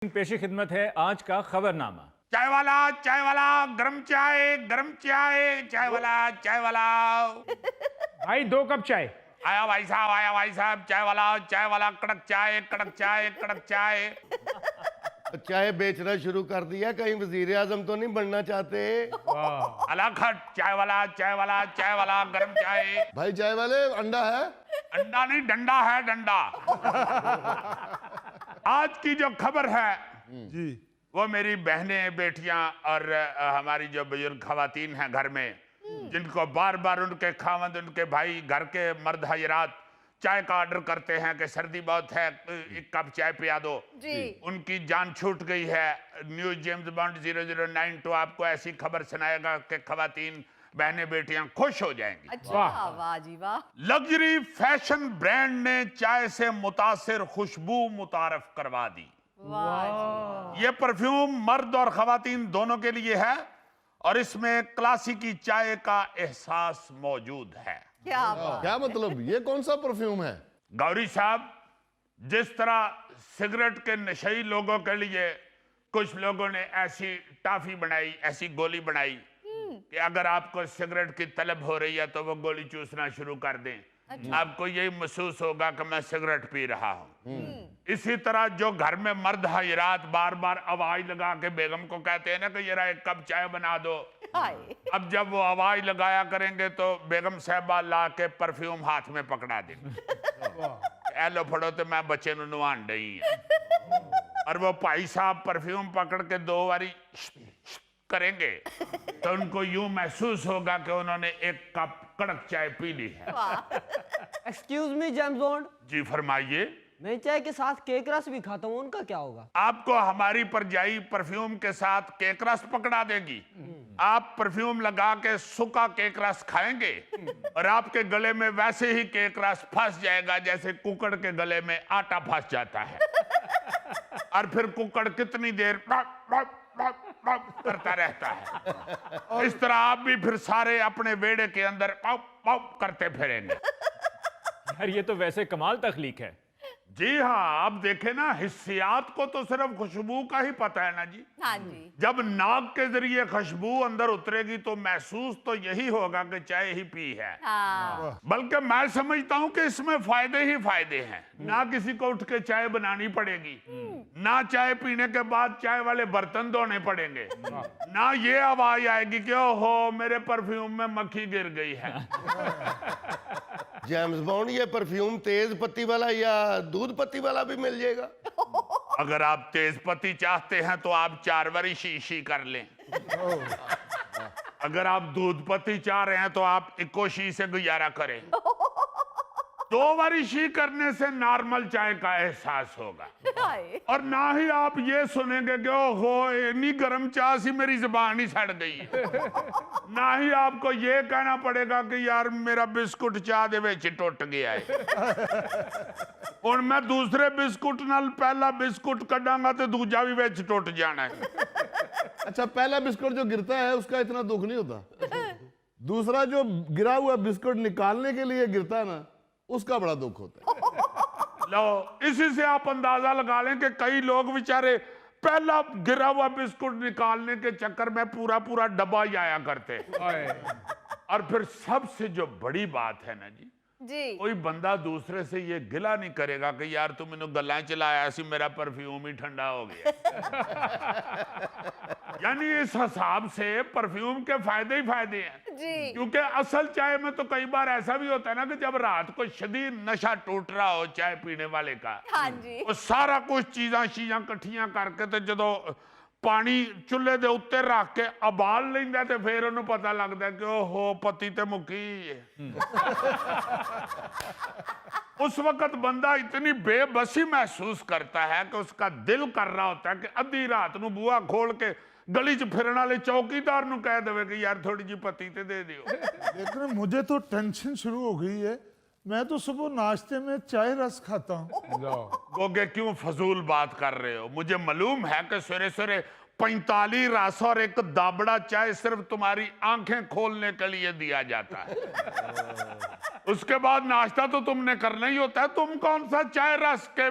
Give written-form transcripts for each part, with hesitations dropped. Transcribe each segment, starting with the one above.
पेशी खिदमत है आज का खबरनामा। चाय वाला गरम चाय चाय वाला भाई 2 कप चाय। आया भाई साहब चाय वाला कड़क चाय। चाय बेचना शुरू कर दिया, कहीं वजीर आजम तो नहीं बनना चाहते? अलाखट चाय वाला गरम चाय। भाई चाय वाले, अंडा है? अंडा नहीं, डंडा है, डंडा। आज की जो खबर है जी, वो मेरी बहनें, बेटियां और हमारी जो बुजुर्ग खवातीन हैं घर में, जिनको बार बार उनके खावंद, उनके भाई, घर के मर्द हजरात चाय का ऑर्डर करते हैं कि सर्दी बहुत है, एक कप चाय पिया दो जी। उनकी जान छूट गई है। न्यूज जेम्स बॉन्ड 0092 आपको ऐसी खबर सुनाएगा कि खवातीन, बहनें, बेटियां खुश हो जाएंगी। अच्छा, वाह जी वाह। लग्जरी फैशन ब्रांड ने चाय से मुतासिर खुशबू मुतारफ करवा दी। वाह, ये परफ्यूम मर्द और खवातीन दोनों के लिए है और इसमें क्लासिकी चाय का एहसास मौजूद है। क्या मतलब, ये कौन सा परफ्यूम है? गौरी साहब, जिस तरह सिगरेट के नशेई लोगों के लिए कुछ लोगों ने ऐसी टाफी बनाई, ऐसी गोली बनाई कि अगर आपको सिगरेट की तलब हो रही है तो वो गोली चूसना शुरू कर दें। आपको यही महसूस होगा कि मैं सिगरेट पी रहा हूं। इसी तरह जो घर में मर्द हजरात बार बार आवाज लगा के बेगम को कहते हैं ना कि जरा एक कप चाय बना दो, अब जब वो आवाज लगाया करेंगे तो बेगम साहबा ला के परफ्यूम हाथ में पकड़ा देंगे। एलो फड़ो तो मैं बच्चे नु नवान रही है और वो भाई साहब परफ्यूम पकड़ के 2 बारी करेंगे तो उनको यूं महसूस होगा कि उन्होंने एक कप कड़क चाय पी ली है। एक्सक्यूज मी जेम्स बॉन्ड, जी फरमाइए। मैं चाय के साथ केक रस भी खाता हूँ, उनका क्या होगा? आपको हमारी परजाई परफ्यूम के साथ केक रस पकड़ा देगी। आप परफ्यूम लगा के सूखा केक रस खाएंगे और आपके गले में वैसे ही केक रस फंस जाएगा जैसे कुकड़ के गले में आटा फंस जाता है। और फिर कुकड़ कितनी देर करता रहता है। इस तरह आप भी फिर सारे अपने वेड़े के अंदर पाप करते फिरेंगे। यार ये तो वैसे कमाल तख्लीक है। जी हाँ, आप देखें ना, हिस्सियात को तो सिर्फ खुशबू का ही पता है ना जी। हाँ जी। जब नाक के जरिए खुशबू अंदर उतरेगी तो महसूस तो यही होगा कि चाय ही पी है। हाँ। बल्कि मैं समझता हूँ कि इसमें फायदे ही फायदे हैं। ना किसी को उठ के चाय बनानी पड़ेगी, ना चाय पीने के बाद चाय वाले बर्तन धोने पड़ेंगे, ना ये आवाज आएगी कि ओहो मेरे परफ्यूम में मक्खी गिर गई है। जेम्स बॉन्ड, ये परफ्यूम तेज पत्ती वाला या दूध पत्ती वाला भी मिल जाएगा? अगर आप तेज पत्ती चाहते हैं तो आप 4 बारी शी कर लें। अगर आप दूध पत्ती चाह रहे हैं तो आप इको शी से गुजारा करें। 2 बारी शी करने से नॉर्मल चाय का एहसास होगा और ना ही आप ये सुनेंगे कि ओहो इतनी गर्म चाय सी मेरी जुबान ही सड़ गई है। ना ही आपको ये कहना पड़ेगा कि यार मेरा बिस्कुट चाह दे विच टुट गया है, और मैं दूसरे बिस्कुट नाल पहला बिस्कुट कढ़ांगा तो दूजा भी विच टुट जाना है। अच्छा, पहला बिस्कुट जो गिरता है उसका इतना दुख नहीं होता, दूसरा जो गिरा हुआ बिस्कुट निकालने के लिए गिरता है ना, उसका बड़ा दुख होता है। लो, इसी से आप अंदाजा लगा लें कि कई लोग बेचारे पहला गिरा हुआ बिस्कुट निकालने के चक्कर में पूरा डब्बा ही आया करते। और फिर सबसे जो बड़ी बात है ना जी, कोई बंदा दूसरे से ये गिला नहीं करेगा कि यार तू मैनू गल्लां चलाया सी, मेरा परफ्यूम ही ठंडा हो गया। यानी इस हिसाब से परफ्यूम के फायदे ही फायदे हैं जी। क्योंकि असल चाय में तो कई बार ऐसा भी होता है ना कि जब रात को शदीद नशा टूट रहा हो चाय पीने वाले का, हाँ जी। वो सारा कुछ चीज़ां कट्ठियां करके तो जो पानी चुल्हे दे उत्ते रख के उबाल लेंदा ते फिर उन्हें पता लगता है कि ओहो पत्ती ते मुक्की है। उस वक्त बंदा इतनी बेबसी महसूस करता है कि उसका दिल कर रहा होता है कि अद्धी रात नूं बुआ खोल के गली च फिरन वाले चौकीदार नूं कह देवे कि यार थोड़ी जी पत्ती ते दे दियो। लेकिन मुझे तो टेंशन शुरू हो गई है, मैं तो सुबह नाश्ते में चाय रस खाता हूँ। गोगे क्यों फजूल बात कर रहे हो? मुझे मालूम है कि सवेरे सवेरे 45 रस और एक दाबड़ा चाय सिर्फ तुम्हारी आंखें खोलने के लिए दिया जाता है। उसके बाद नाश्ता तो तुमने करना ही होता है। तुम कौन सा चाय रस के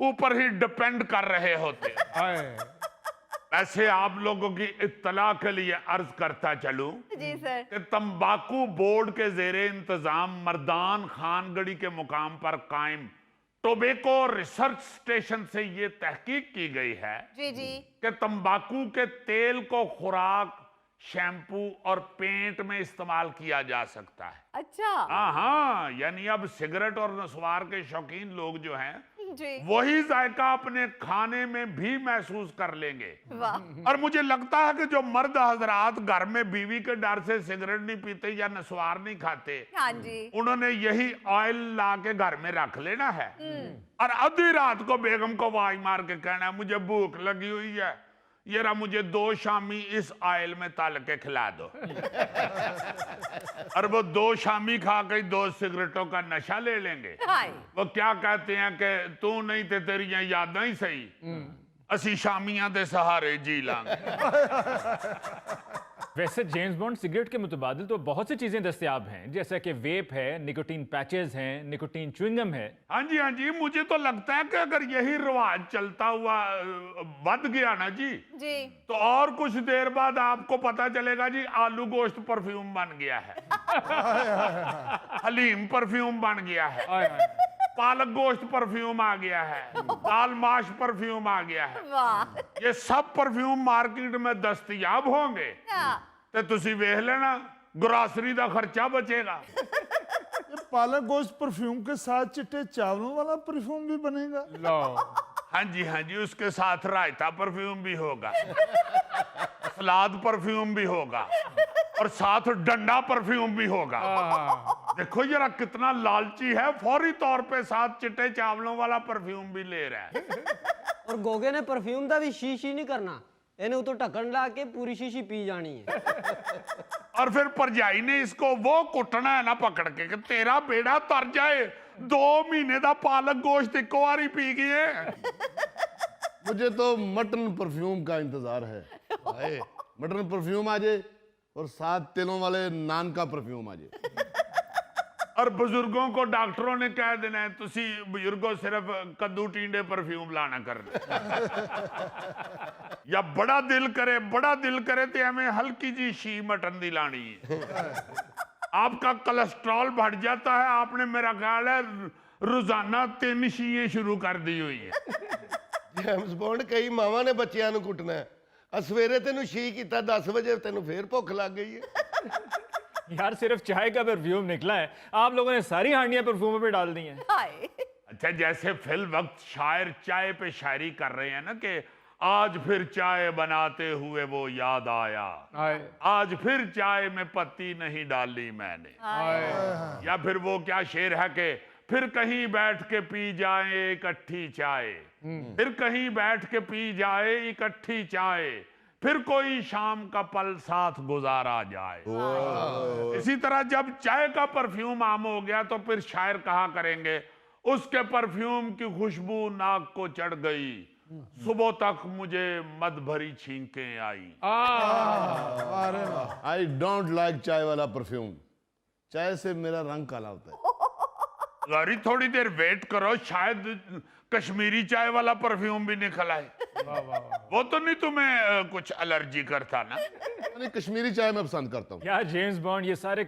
ऊपर ही डिपेंड कर रहे होते। वैसे आप लोगों की इत्तला के लिए अर्ज करता चलूं जी सर। कि तंबाकू बोर्ड के जेरे इंतजाम मर्दान खानगढ़ी के मुकाम पर कायम टोबैको रिसर्च स्टेशन से ये तहकीक की गई है जी जी। कि तंबाकू के तेल को खुराक, शैम्पू और पेंट में इस्तेमाल किया जा सकता है। अच्छा। हाँ, यानी अब सिगरेट और नस्वार के शौकीन लोग जो हैं जी। वही जायका अपने खाने में भी महसूस कर लेंगे। वाह। और मुझे लगता है कि जो मर्द हजरात घर में बीवी के डर से सिगरेट नहीं पीते या नस्वार नहीं खाते, हाँ जी। उन्होंने यही ऑयल ला के घर में रख लेना है और आधी रात को बेगम को आवाज मार के कहना है मुझे भूख लगी हुई है, ये रहा मुझे 2 शामी इस ऑयल में तल के खिला दो। और वो 2 शामी खा के 2 सिगरेटों का नशा ले लेंगे। हाय। वो क्या कहते हैं कि तू नहीं ते तेरियां यादां ही सही, असी शामियां दे सहारे जी लांगे। वैसे जेम्स बॉन्ड सिगरेट के मुतबादिल तो बहुत सी चीजें दस्तयाब हैं, जैसे कि वेप है, निकोटीन पैचेस हैं, निकोटीन च्युइंगम है। हाँ जी, मुझे तो लगता है कि अगर यही रिवाज चलता हुआ बढ़ गया ना जी, तो और कुछ देर बाद आपको पता चलेगा जी आलू गोश्त परफ्यूम बन गया है, हलीम परफ्यूम बन गया है, पालक गोश्त परफ्यूम आ गया है, दाल माश परफ्यूम आ गया है। वाह। ये सब परफ्यूम मार्केट में दस्तयाब होंगे तो तुसी वेख लेना ग्रोसरी का खर्चा बचेगा। ये पालक गोश्त परफ्यूम के साथ चिट्टे चावलों वाला परफ्यूम भी बनेगा। हाँ जी, उसके साथ रायता परफ्यूम भी होगा, सलाद परफ्यूम भी होगा और साथ डंडा परफ्यूम भी होगा। देखो जरा कितना लालची है, फौरी तौर पे साथ चिट्टे चावलों वाला परफ्यूम भी ले रहा है। और गोगे ने परफ्यूम का भी शीशी नहीं करना, इन्हें उतो ढक्कन ला के पूरी शीशी पी जानी है। और फिर परजाई ने इसको वो कुटना है ना पकड़ के कि तेरा बेड़ा तर जाए, 2 महीने का पालक गोश्त एक बार ही पी गए। मुझे तो मटन परफ्यूम का इंतजार है। हाय, मटन परफ्यूम आ जाए और साथ तेलों वाले नान का परफ्यूम आ जाए। और बुजुर्गों को डॉक्टरों ने कह देना है तुसी बुजुर्गों सिर्फ कद्दू टींडे परफ्यूम लाना कर या बड़ा दिल करे तो हमें हल्की जी शी मटन दी लानी है। आपका कोलेस्ट्रॉल बढ़ जाता है, आपने मेरा ख्याल है रोजाना 3 शीएं शुरू कर दी हुई है। जेम्स बॉन्ड कई मावां ने बच्चियां नूं कुटना है, सवेरे तेनू शी कीता 10 वजे तेनू फिर भुख लग गई है। यार सिर्फ चाय का परफ्यूम निकला है, आप लोगों ने सारी हांडियां परफ्यूम पे डाल दी हैं। हाय। अच्छा, जैसे फिल वक्त शायर चाय पे शायरी कर रहे हैं ना कि आज फिर चाय बनाते हुए वो याद आया, आज फिर चाय में पत्ती नहीं डाली मैंने, या फिर वो क्या शेर है कि फिर कहीं बैठ के पी जाए इकट्ठी चाय, फिर कहीं बैठ के पी जाए इकट्ठी चाय, फिर कोई शाम का पल साथ गुजारा जाए। इसी तरह जब चाय का परफ्यूम आम हो गया तो फिर शायर कहा करेंगे उसके परफ्यूम की खुशबू नाक को चढ़ गई, सुबह तक मुझे मद भरी छींकें आई। आई डोंट लाइक चाय वाला परफ्यूम, चाय से मेरा रंग काला होता है। गारी थोड़ी देर वेट करो, शायद कश्मीरी चाय वाला परफ्यूम भी निकल आए। वो तो नहीं तुम्हें कुछ एलर्जी करता ना? कश्मीरी चाय मैं पसंद करता हूँ। यार जेम्स बॉन्ड ये सारे